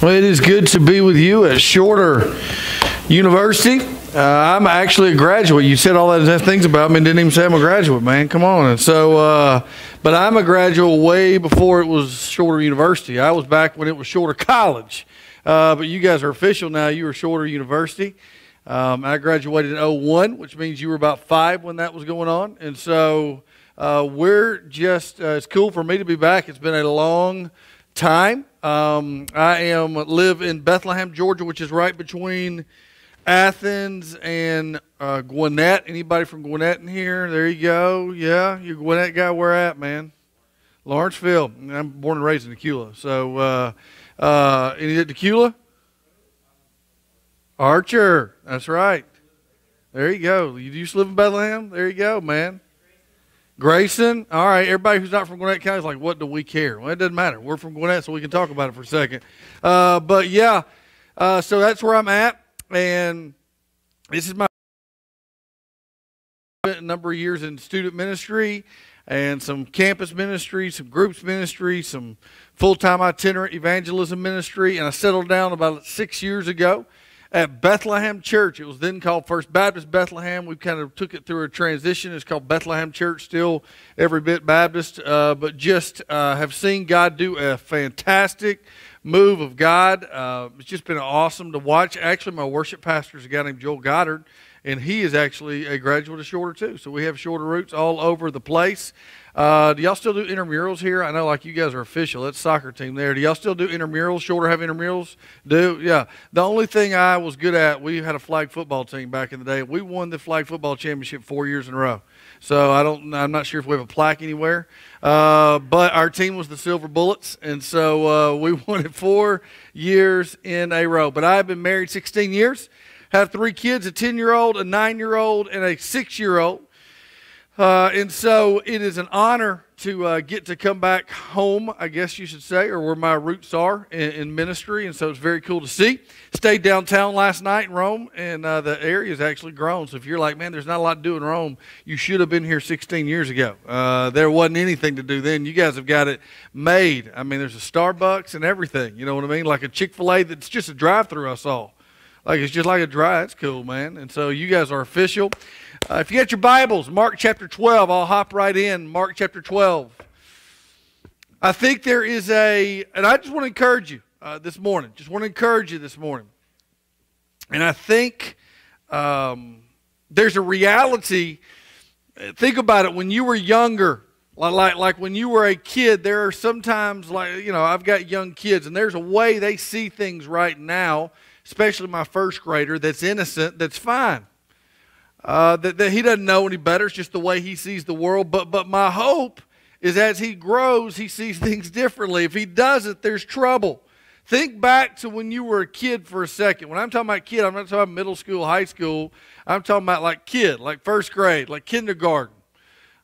Well, it is good to be with you at Shorter University. I'm actually a graduate. You said all those things about me and didn't even say I'm a graduate, man. Come on. And so, but I'm a graduate way before it was Shorter University. I was back when it was Shorter College. But you guys are official now. You are Shorter University. I graduated in 01, which means you were about 5 when that was going on. And so we're just, it's cool for me to be back. It's been a long time. I live in Bethlehem, Georgia, which is right between Athens and Gwinnett. Anybody from Gwinnett in here? There you go. Yeah, you Gwinnett guy. Where at, man? Lawrenceville. I'm born and raised in Tequila. So, any at Tequila? Archer. That's right. There you go. You used to live in Bethlehem? There you go, man. Grayson. All right. Everybody who's not from Gwinnett County is like, what do we care? Well, it doesn't matter. We're from Gwinnett, so we can talk about it for a second. But yeah, so that's where I'm at. And this is my number of years in student ministry and some campus ministry, some groups ministry, some full-time itinerant evangelism ministry. And I settled down about 6 years ago at Bethlehem Church. It was then called First Baptist Bethlehem. We kind of took it through a transition. It's called Bethlehem Church, still every bit Baptist, but just have seen God do a fantastic move of God. It's just been awesome to watch. Actually, my worship pastor is a guy named Joel Goddard, and he is actually a graduate of Shorter too. So we have Shorter roots all over the place. Do y'all still do intramurals here? I know, like, you guys are official. That's soccer team there. Do y'all still do intramurals? Shorter have intramurals? Do? Yeah. The only thing I was good at, we had a flag football team back in the day. We won the flag football championship 4 years in a row. So I'm not sure if we have a plaque anywhere. But our team was the Silver Bullets, and so we won it 4 years in a row. But I've been married 16 years, have 3 kids, a 10-year-old, a 9-year-old, and a 6-year-old. And so it is an honor to get to come back home, I guess you should say, or where my roots are in ministry. And so it's very cool to see. Stayed downtown last night in Rome, and the area has actually grown. So if you're like, man, there's not a lot to do in Rome, you should have been here 16 years ago. There wasn't anything to do then. You guys have got it made. I mean, there's a Starbucks and everything. You know what I mean? Like a Chick-fil-A that's just a drive-through I saw. Like, it's just like a drive. That's cool, man. And so you guys are official. If you got your Bibles, Mark chapter 12, I'll hop right in. Mark chapter 12. I think there is and I just want to encourage you this morning. Just want to encourage you this morning. And I think there's a reality. Think about it. When you were younger, like when you were a kid, there are sometimes, like, you know, I've got young kids, and there's a way they see things right now, especially my first grader, that's innocent, that's fine. That he doesn't know any better. It's just the way he sees the world. But my hope is as he grows, he sees things differently. If he doesn't, there's trouble. Think back to when you were a kid for a second. When I'm talking about kid, I'm not talking about middle school, high school. I'm talking about like kid, like first grade, like kindergarten.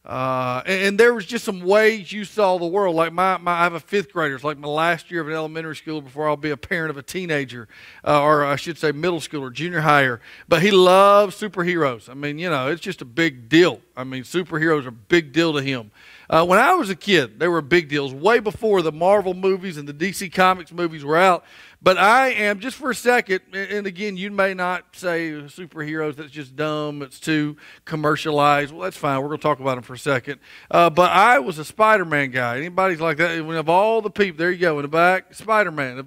And there was just some ways you saw the world. Like I have a 5th grader. It's like my last year of an elementary school before I'll be a parent of a teenager, or I should say middle schooler, junior higher. But he loves superheroes. I mean, you know, it's just a big deal. I mean, superheroes are a big deal to him. When I was a kid, they were big deals, way before the Marvel movies and the DC Comics movies were out. But I am, just for a second, and again, you may not say superheroes, that's just dumb, it's too commercialized. Well, that's fine. We're going to talk about them for a second. But I was a Spider-Man guy. Anybody's like that? Of all the people, there you go, in the back, Spider-Man.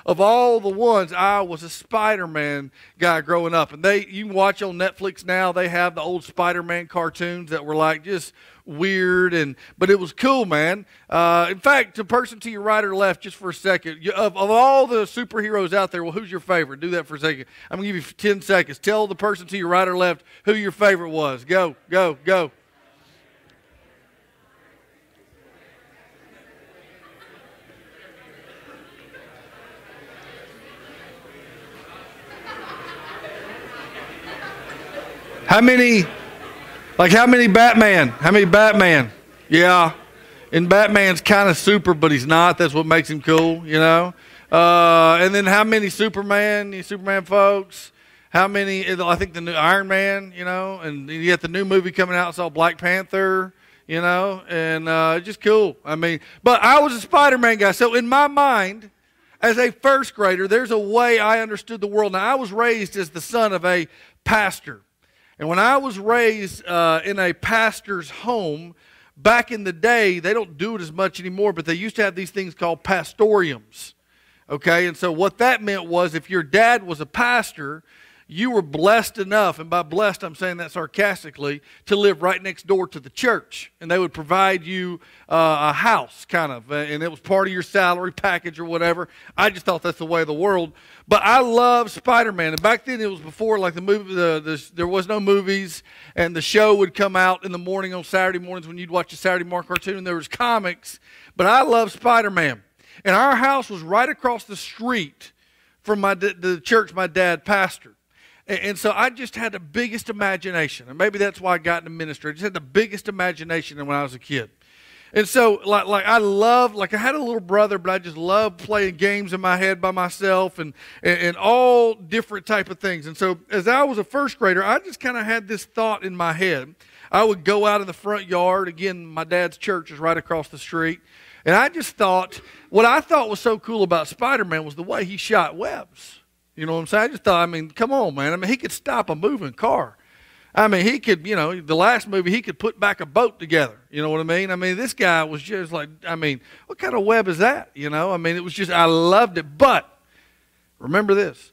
Of all the ones, I was a Spider-Man guy growing up. And you can watch on Netflix now, they have the old Spider-Man cartoons that were like just weird, but it was cool, man. In fact, the person to your right or left, just for a second, of all the superheroes out there, well, who's your favorite? Do that for a second. I'm going to give you 10 seconds. Tell the person to your right or left who your favorite was. Go, go, go. How many Batman? How many Batman? Yeah. And Batman's kind of super, but he's not. That's what makes him cool, you know. And then how many Superman? You Superman folks? How many? I think the new Iron Man, you know. And you got the new movie coming out. It's all Black Panther, you know. And just cool. I mean, but I was a Spider-Man guy. So in my mind, as a first grader, there's a way I understood the world. Now, I was raised as the son of a pastor. And when I was raised in a pastor's home, back in the day, they don't do it as much anymore, but they used to have these things called pastoriums. Okay, and so what that meant was if your dad was a pastor, you were blessed enough, and by blessed I'm saying that sarcastically, to live right next door to the church. And they would provide you a house, kind of, and it was part of your salary package or whatever. I just thought that's the way of the world. But I love Spider-Man, and back then it was before like the movie. There was no movies, and the show would come out in the morning on Saturday mornings when you'd watch a Saturday morning cartoon, and there was comics. But I love Spider-Man, and our house was right across the street from the church my dad pastored. And so I just had the biggest imagination. And maybe that's why I got into ministry. I just had the biggest imagination when I was a kid. And so like I had a little brother, but I just loved playing games in my head by myself and all different type of things. And so as I was a first grader, I just kind of had this thought in my head. I would go out in the front yard. Again, my dad's church is right across the street. And I just thought, what I thought was so cool about Spider-Man was the way he shot webs. You know what I'm saying? I just thought, I mean, come on, man. I mean, he could stop a moving car. I mean, he could, the last movie, he could put back a boat together. You know what I mean? I mean, this guy was just like, I mean, what kind of web is that? I mean, it was just, I loved it. But remember this.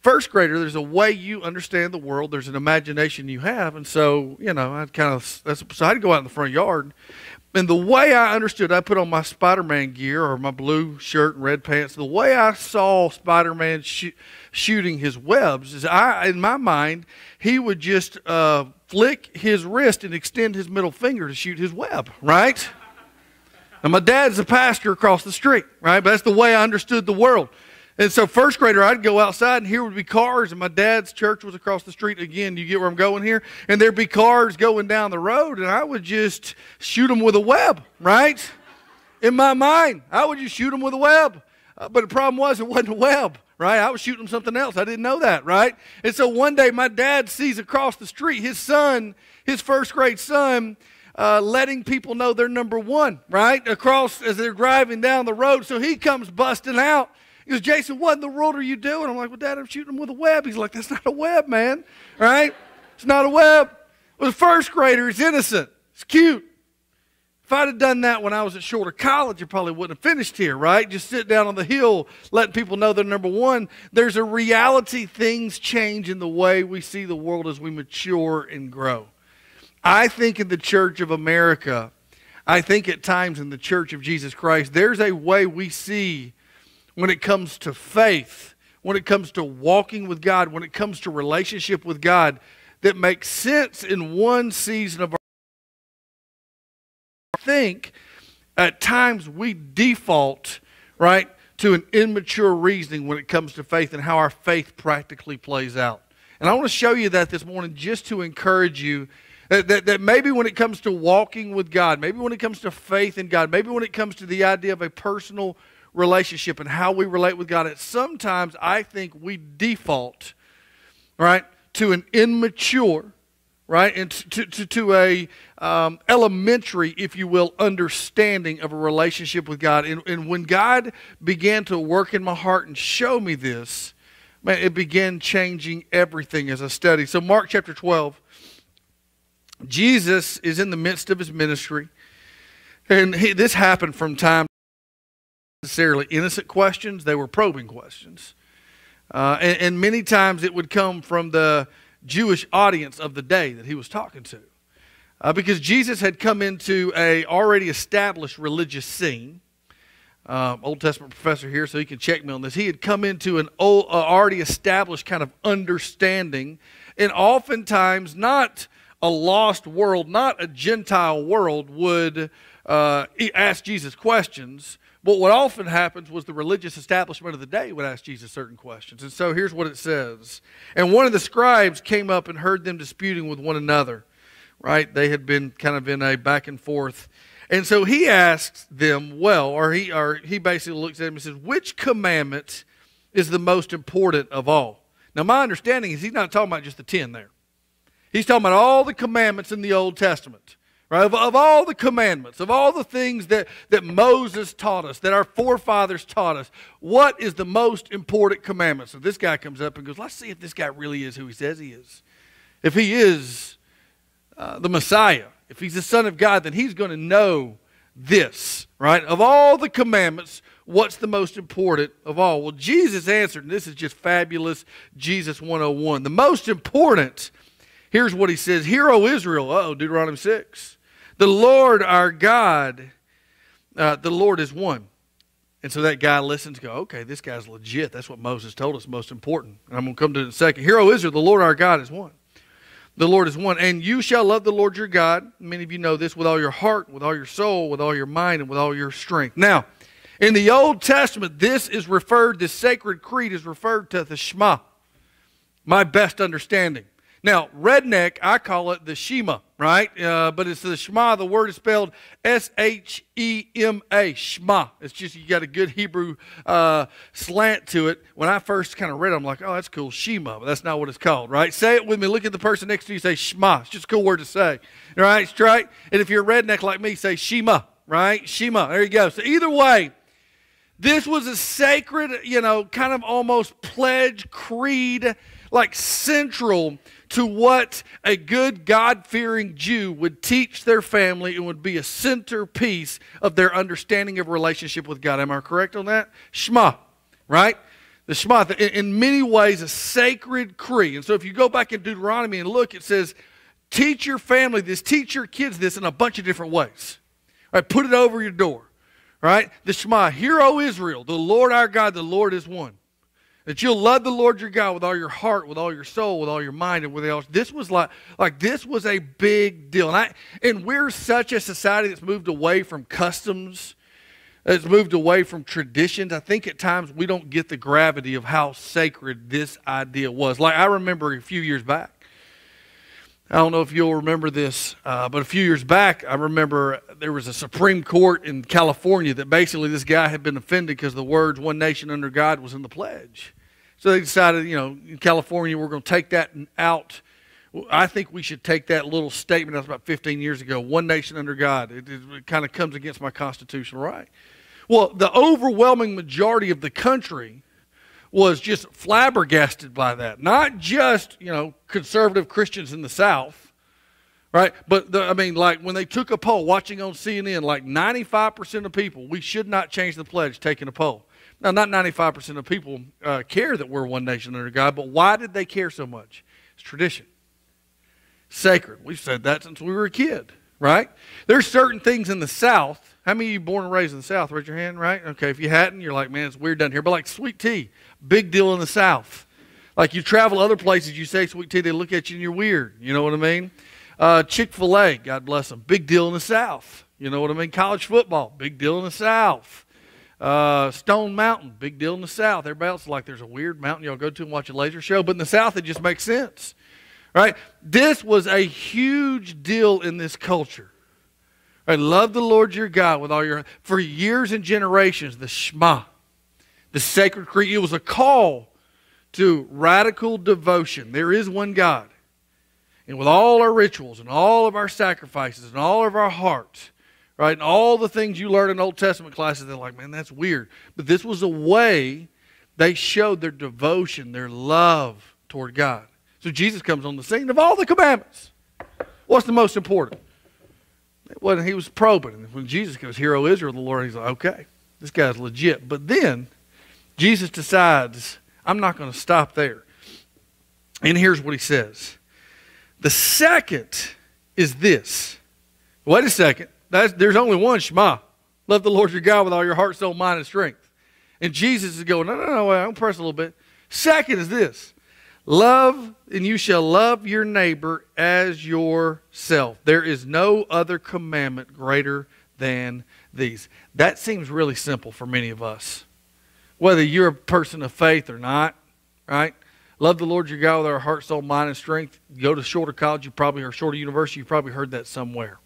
First grader, there's a way you understand the world. There's an imagination you have. And so, I'd go out in the front yard. And the way I understood, I put on my Spider-Man gear or my blue shirt and red pants. The way I saw Spider-Man shooting his webs is, in my mind, he would just flick his wrist and extend his middle finger to shoot his web, right? And my dad's a pastor across the street, right? But that's the way I understood the world. And so first grader, I'd go outside, and here would be cars, and my dad's church was across the street. Again, you get where I'm going here? And there'd be cars going down the road, and I would just shoot them with a web, right? In my mind, I would just shoot them with a web. But the problem was it wasn't a web, right? I was shooting them something else. I didn't know that, right? And so one day my dad sees across the street his son, his first grade son, letting people know they're number one, right? Across as they're driving down the road. So he comes busting out. He goes, Jason, what in the world are you doing? I'm like, well, Dad, I'm shooting him with a web. He's like, that's not a web, man, right? It's not a web. Well, the first grader is innocent. It's cute. If I'd have done that when I was at Shorter College, I probably wouldn't have finished here, right? Just sit down on the hill, letting people know they're number one. There's a reality. Things change in the way we see the world as we mature and grow. I think in the Church of America, I think at times in the Church of Jesus Christ, there's a way we see when it comes to faith, when it comes to walking with God, when it comes to relationship with God, that makes sense in one season of our life. I think at times we default, right, to an immature reasoning when it comes to faith and how our faith practically plays out. And I want to show you that this morning just to encourage you that maybe when it comes to walking with God, maybe when it comes to faith in God, maybe when it comes to the idea of a personal relationship and how we relate with God, sometimes I think we default, right, to an immature, right, and to a elementary, if you will, understanding of a relationship with God. And when God began to work in my heart and show me this, man, it began changing everything as I studied. So Mark chapter 12, Jesus is in the midst of his ministry, and this happened from time necessarily innocent questions. They were probing questions. And many times it would come from the Jewish audience of the day that he was talking to. Because Jesus had come into a already established religious scene. Old Testament professor here, so he can check me on this. He had come into an already established kind of understanding, and oftentimes not a lost world, not a Gentile world would ask Jesus questions. But what often happens was the religious establishment of the day would ask Jesus certain questions. And so here's what it says. And one of the scribes came up and heard them disputing with one another. Right? They had been kind of in a back and forth. And so he asks them, he basically looks at them and says, which commandment is the most important of all? Now my understanding is he's not talking about just the 10 there. He's talking about all the commandments in the Old Testament. Right? Of all the commandments, of all the things that Moses taught us, that our forefathers taught us, what is the most important commandment? So this guy comes up and goes, let's see if this guy really is who he says he is. If he is the Messiah, if he's the Son of God, then he's going to know this, right? Of all the commandments, what's the most important of all? Well, Jesus answered, and this is just fabulous, Jesus 101. The most important, here's what he says, Hear, O Israel, Deuteronomy 6. The Lord our God, the Lord is one. And so that guy listens, go, okay, this guy's legit. That's what Moses told us, most important. And I'm going to come to it in a second. Hear, O Israel, the Lord our God is one. The Lord is one. And you shall love the Lord your God, many of you know this, with all your heart, with all your soul, with all your mind, and with all your strength. Now, in the Old Testament, this sacred creed is referred to the Shema, my best understanding. Now, redneck, I call it the Shema, right? But it's the Shema. The word is spelled S-H-E-M-A, Shema. It's just you got a good Hebrew slant to it. When I first kind of read it, I'm like, oh, that's cool, Shema. But that's not what it's called, right? Say it with me. Look at the person next to you. Say Shema. It's just a cool word to say, right? Right? And if you're a redneck like me, say Shema, right? Shema. There you go. So either way, this was a sacred, kind of almost pledge, creed, like central to what a good God-fearing Jew would teach their family and would be a centerpiece of their understanding of relationship with God. Am I correct on that? Shema, right? The Shema, in many ways, a sacred creed. And so if you go back in Deuteronomy and look, it says, teach your family this, teach your kids this in a bunch of different ways. Right? Put it over your door. Right? The Shema, Hear, O Israel, the Lord our God, the Lord is one. That you'll love the Lord your God with all your heart, with all your soul, with all your mind, and with all. This was like this was a big deal. And we're such a society that's moved away from customs, that's moved away from traditions. I think at times we don't get the gravity of how sacred this idea was. Like I remember a few years back. I don't know if you'll remember this, but a few years back, I remember there was a Supreme Court in California that basically this guy had been offended because the words "one nation under God" was in the pledge. So they decided, in California, we're going to take that out. I think we should take that little statement that was about 15 years ago, one nation under God. It kind of comes against my constitutional right. Well, the overwhelming majority of the country was just flabbergasted by that. Not just, conservative Christians in the South, right? But, when they took a poll, watching on CNN, like 95% of people, we should not change the pledge, taking a poll. Now, not 95% of people care that we're one nation under God, but why did they care so much? It's tradition. Sacred. We've said that since we were a kid, right? There's certain things in the South. How many of you born and raised in the South? Raise your hand, right? Okay, if you hadn't, you're like, man, it's weird down here. But like sweet tea, big deal in the South. Like you travel other places, you say sweet tea, they look at you and you're weird. You know what I mean? Chick-fil-A, God bless them, big deal in the South. You know what I mean? College football, big deal in the South. Stone Mountain, big deal in the South. Everybody else is like, there's a weird mountain y'all go to and watch a laser show. But in the South, it just makes sense. Right? This was a huge deal in this culture. Right? Love the Lord your God with all your... For years and generations, the Shema, the sacred creed, it was a call to radical devotion. There is one God. And with all our rituals and all of our sacrifices and all of our hearts, right, and all the things you learn in Old Testament classes, they're like, man, that's weird. But this was a way they showed their devotion, their love toward God. So Jesus comes on the scene of all the commandments. What's the most important? Well, he was probing. And when Jesus goes, Hear, O Israel, the Lord, he's like, okay, this guy's legit. But then Jesus decides, I'm not going to stop there. And here's what he says. The second is this. Wait a second. There's only one Shema. Love the Lord your God with all your heart, soul, mind, and strength. And Jesus is going, no, wait, I'm press a little bit. Second is this. Love, and you shall love your neighbor as yourself. There is no other commandment greater than these. That seems really simple for many of us. Whether you're a person of faith or not, right? Love the Lord your God with our heart, soul, mind, and strength. Go to shorter college, or shorter university, you probably heard that somewhere.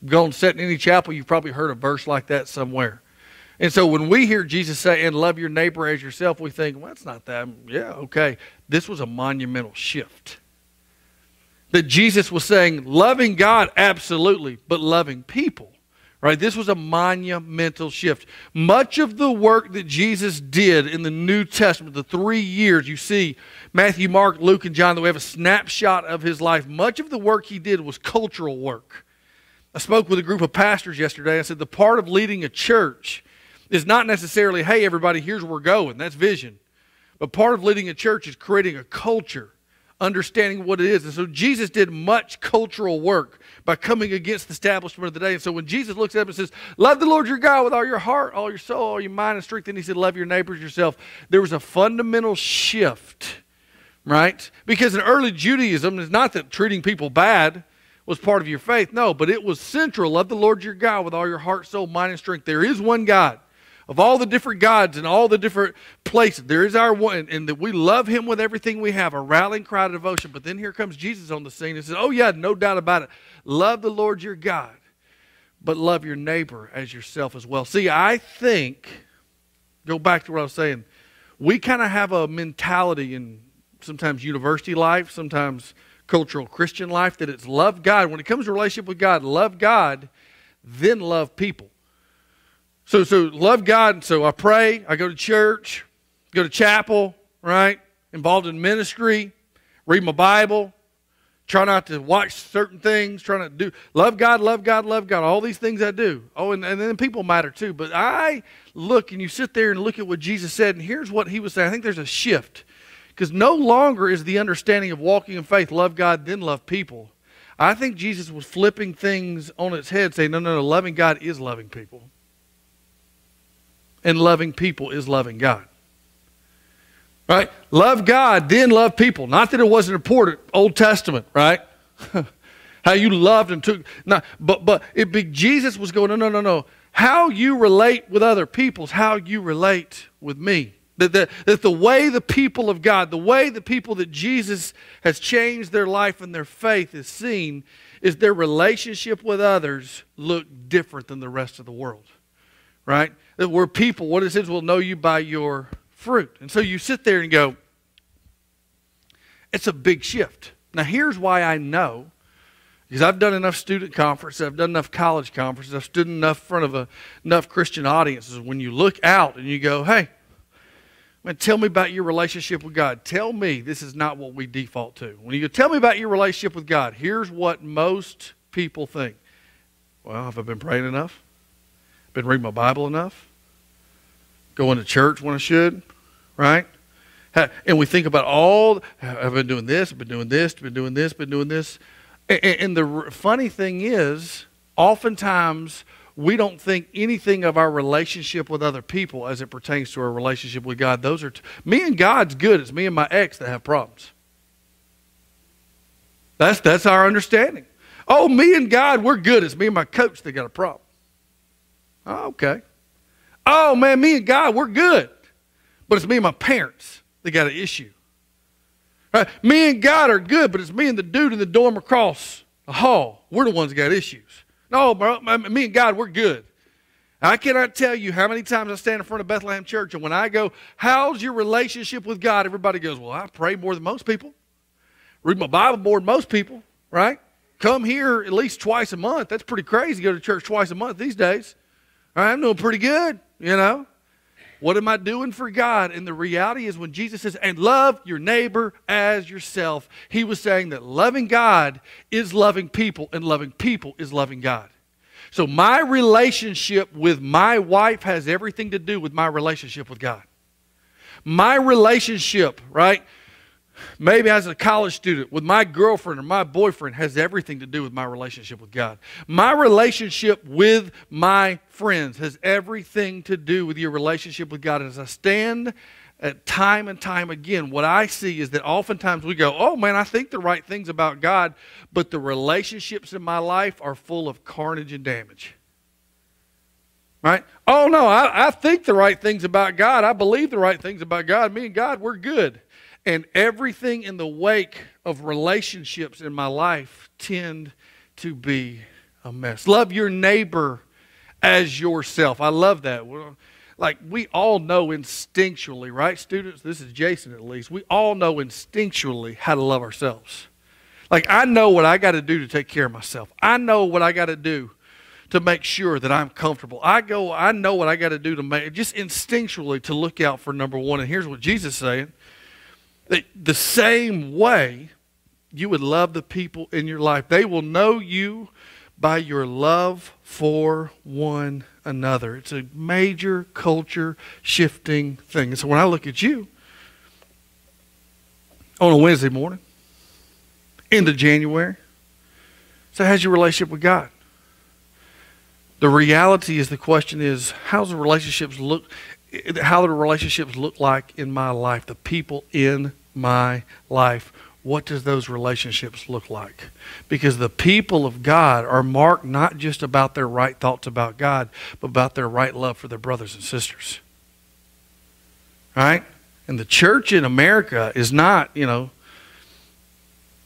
Go and sit in any chapel, you've probably heard a verse like that somewhere. And so when we hear Jesus say, and love your neighbor as yourself, we think, well, that's not that. Yeah, okay. This was a monumental shift. that Jesus was saying, loving God, absolutely, but loving people. Right? This was a monumental shift. Much of the work that Jesus did in the New Testament, the 3 years, you see Matthew, Mark, Luke, and John, that we have a snapshot of his life. Much of the work he did was cultural work. I spoke with a group of pastors yesterday. I said the part of leading a church is not necessarily, hey, everybody, here's where we're going. That's vision. But part of leading a church is creating a culture, understanding what it is. And so Jesus did much cultural work by coming against the establishment of the day. And so when Jesus looks up and says, love the Lord your God with all your heart, all your soul, all your mind and strength, and he said, love your neighbors yourself, there was a fundamental shift, right? Because in early Judaism, it's not that treating people bad was part of your faith. No, but it was central. Love the Lord your God with all your heart, soul, mind, and strength. There is one God. Of all the different gods and all the different places, there is our one, and that we love him with everything we have, a rallying cry of devotion. But then here comes Jesus on the scene and says, oh yeah, no doubt about it. Love the Lord your God, but love your neighbor as yourself as well. See, I think, go back to what I was saying, we kind of have a mentality in sometimes university life, sometimes cultural Christian life, that it's love God. When it comes to relationship with God, love God, then love people. So love God, and so I pray, I go to church, go to chapel, right? Involved in ministry, read my Bible, try not to watch certain things, try not to do, love God, love God, love God, all these things I do. Oh, and then people matter too. But I look, and you sit there and look at what Jesus said, and here's what he was saying. I think there's a shift. Because no longer is the understanding of walking in faith, love God, then love people. I think Jesus was flipping things on its head, saying, no, loving God is loving people. And loving people is loving God. Right? Love God, then love people. Not that it wasn't important, Old Testament, right? How you loved and took. No, but Jesus was going, no. How you relate with other people is how you relate with me. That the way the people of God, the way the people that Jesus has changed their life and their faith is seen, is their relationship with others look different than the rest of the world. Right? That we're people, what it says, will know you by your fruit. And so you sit there and go, it's a big shift. Now here's why I know. Because I've done enough student conferences, I've done enough college conferences, I've stood enough in front of enough Christian audiences. When you look out and you go, hey, man, tell me about your relationship with God. Tell me, this is not what we default to. When you go, tell me about your relationship with God, here's what most people think. Well, have I been praying enough? Been reading my Bible enough? Going to church when I should? Right? And we think about I've been doing this, been doing this, been doing this, been doing this. And the funny thing is, oftentimes we don't think anything of our relationship with other people as it pertains to our relationship with God. Those are me and God's good. It's me and my ex that have problems. That's our understanding. Oh, me and God, we're good. It's me and my coach that got a problem. Oh, okay. Oh, man, me and God, we're good. But it's me and my parents that got an issue. Right? Me and God are good, but it's me and the dude in the dorm across the hall. We're the ones that got issues. No, bro, me and God, we're good. I cannot tell you how many times I stand in front of Bethlehem Church, and when I go, how's your relationship with God? Everybody goes, well, I pray more than most people. Read my Bible more than most people, right? Come here at least twice a month. That's pretty crazy to go to church twice a month these days. All right, I'm doing pretty good, you know. What am I doing for God? And the reality is when Jesus says, and love your neighbor as yourself, he was saying that loving God is loving people, and loving people is loving God. So my relationship with my wife has everything to do with my relationship with God. My relationship, right, maybe as a college student with my girlfriend or my boyfriend has everything to do with my relationship with God. My relationship with my friends has everything to do with your relationship with God. And as I stand at time and time again, what I see is that oftentimes we go, oh man, I think the right things about God, but the relationships in my life are full of carnage and damage. Right? Oh no, I think the right things about God. I believe the right things about God. Me and God, we're good. And everything in the wake of relationships in my life tend to be a mess. Love your neighbor as yourself. I love that. Like we all know instinctually, right, students? This is Jason at least. We all know instinctually how to love ourselves. Like, I know what I got to do to take care of myself. I know what I got to do to make sure that I'm comfortable. I know what I got to do to make, just instinctually to look out for number one. And here's what Jesus is saying. That the same way you would love the people in your life, they will know you by your love for one another. It's a major culture shifting thing. And so when I look at you on a Wednesday morning, into January, so how's your relationship with God? The reality is, the question is, how do the relationships look like in my life? The people in my life. What does those relationships look like? Because the people of God are marked not just about their right thoughts about God, but about their right love for their brothers and sisters. Right? And the church in America is not, in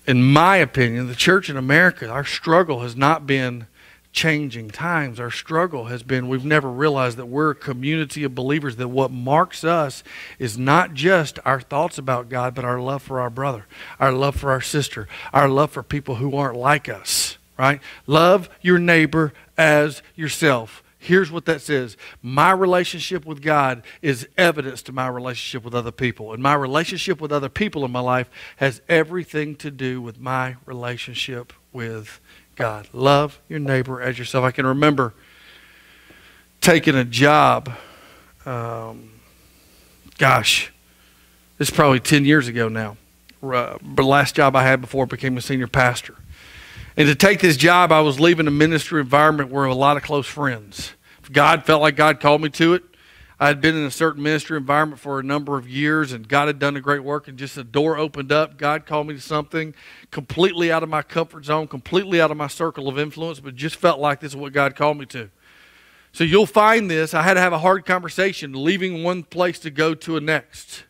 my opinion, the church in America, our struggle has not been changing times. Our struggle has been, we've never realized that we're a community of believers, that what marks us is not just our thoughts about God, but our love for our brother, our love for our sister, our love for people who aren't like us, right? Love your neighbor as yourself. Here's what that says. My relationship with God is evidence to my relationship with other people. And my relationship with other people in my life has everything to do with my relationship with God. Love your neighbor as yourself. I can remember taking a job, this is probably 10 years ago now. But the last job I had before I became a senior pastor. And to take this job, I was leaving a ministry environment where I had a lot of close friends. God felt like God called me to it. I had been in a certain ministry environment for a number of years, and God had done a great work, and just a door opened up. God called me to something completely out of my comfort zone, completely out of my circle of influence, but just felt like this is what God called me to. So you'll find this. I had to have a hard conversation, leaving one place to go to a next.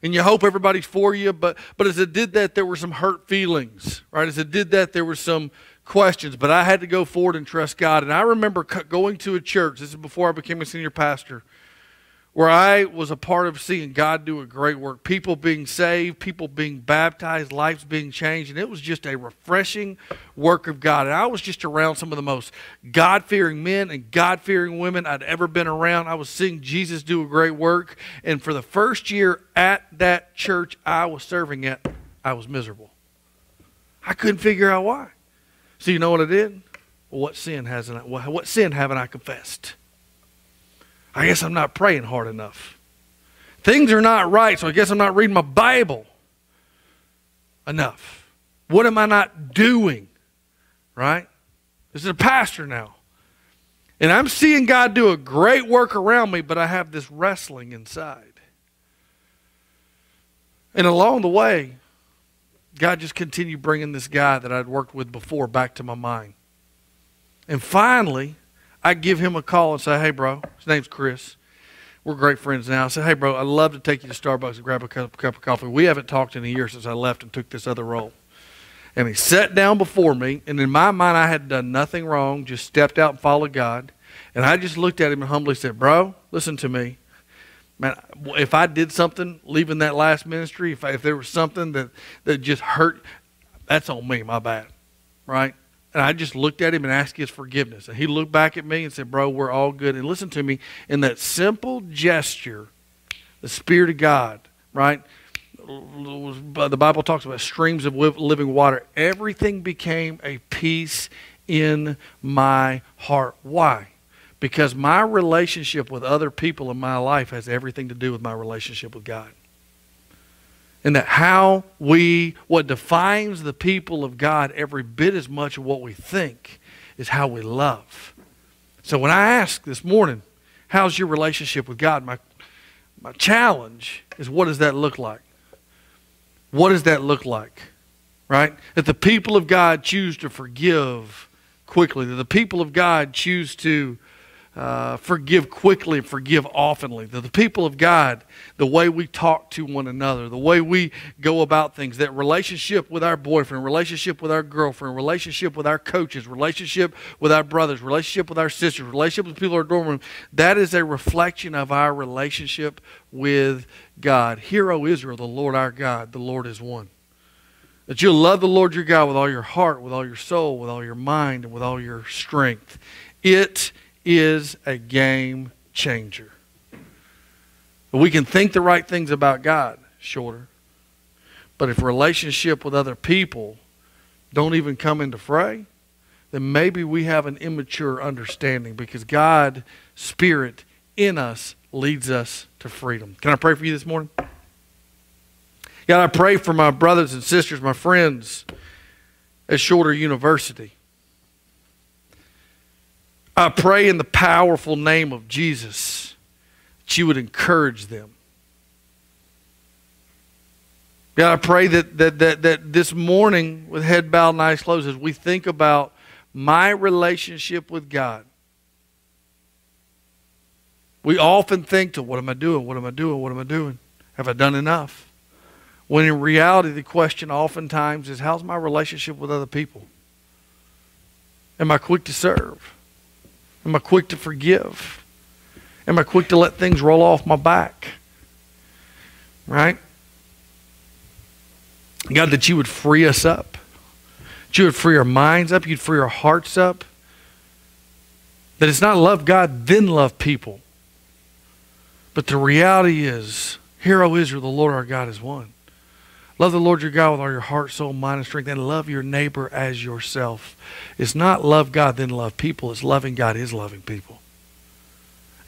And you hope everybody's for you, but as it did that, there were some hurt feelings, right? As it did that, there were some questions, but I had to go forward and trust God. And I remember going to a church, this is before I became a senior pastor, where I was a part of seeing God do a great work. People being saved, people being baptized, lives being changed, and it was just a refreshing work of God. And I was just around some of the most God-fearing men and God-fearing women I'd ever been around. I was seeing Jesus do a great work, and for the first year at that church I was serving at, I was miserable. I couldn't figure out why. So you know what I did? Well, what sin haven't I confessed? I guess I'm not praying hard enough. Things are not right, so I guess I'm not reading my Bible enough. What am I not doing? Right? This is a pastor now. And I'm seeing God do a great work around me, but I have this wrestling inside. And along the way, God just continued bringing this guy that I'd worked with before back to my mind. And finally, I give him a call and say, hey, bro, his name's Chris. We're great friends now. I said, hey, bro, I'd love to take you to Starbucks and grab a cup of coffee. We haven't talked in a year since I left and took this other role. And he sat down before me, and in my mind, I had done nothing wrong, just stepped out and followed God. And I just looked at him and humbly said, bro, listen to me. Man, if I did something leaving that last ministry, if there was something that just hurt, that's on me, my bad, right? And I just looked at him and asked his forgiveness. And he looked back at me and said, bro, we're all good. And listen to me, in that simple gesture, the Spirit of God, right? The Bible talks about streams of living water. Everything became a peace in my heart. Why? Because my relationship with other people in my life has everything to do with my relationship with God. And that what defines the people of God every bit as much of what we think is how we love. So when I ask this morning, how's your relationship with God? My challenge is, what does that look like? What does that look like? Right? That the people of God choose to forgive quickly. That the people of God choose to forgive quickly and forgive oftenly. That the people of God, the way we talk to one another, the way we go about things, that relationship with our boyfriend, relationship with our girlfriend, relationship with our coaches, relationship with our brothers, relationship with our sisters, relationship with people in our dorm room, that is a reflection of our relationship with God. Hear, O Israel, the Lord our God, the Lord is one. That you'll love the Lord your God with all your heart, with all your soul, with all your mind, and with all your strength. It is a game changer. We can think the right things about God, sure. But if relationship with other people don't even come into fray, then maybe we have an immature understanding, because God's Spirit in us leads us to freedom. Can I pray for you this morning? God, I pray for my brothers and sisters, my friends at Shorter University. I pray in the powerful name of Jesus that you would encourage them. God, I pray that this morning, with head bowed and eyes closed, as we think about my relationship with God, we often think to, what am I doing? What am I doing? What am I doing? Have I done enough? When in reality, the question oftentimes is, how's my relationship with other people? Am I quick to serve? Am I quick to forgive? Am I quick to let things roll off my back? Right? God, that you would free us up. That you would free our minds up. You'd free our hearts up. That it's not love God, then love people. But the reality is, hear, O Israel, the Lord our God is one. Love the Lord your God with all your heart, soul, mind, and strength, and love your neighbor as yourself. It's not love God, then love people. It's loving God is loving people.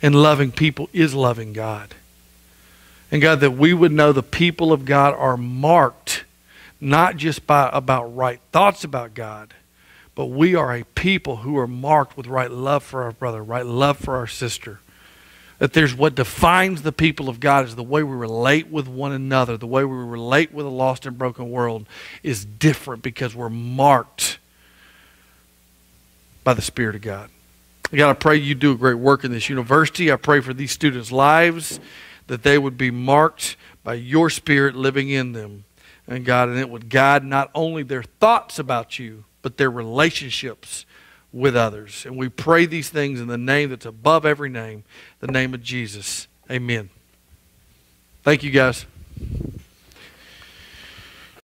And loving people is loving God. And God, that we would know the people of God are marked not just about right thoughts about God, but we are a people who are marked with right love for our brother, right love for our sister. That there's what defines the people of God is the way we relate with one another, the way we relate with a lost and broken world is different because we're marked by the Spirit of God. God, I pray you do a great work in this university. I pray for these students' lives, that they would be marked by your Spirit living in them. And God, and it would guide not only their thoughts about you, but their relationships with others. And we pray these things in the name that's above every name, the name of Jesus. Amen. Thank you, guys.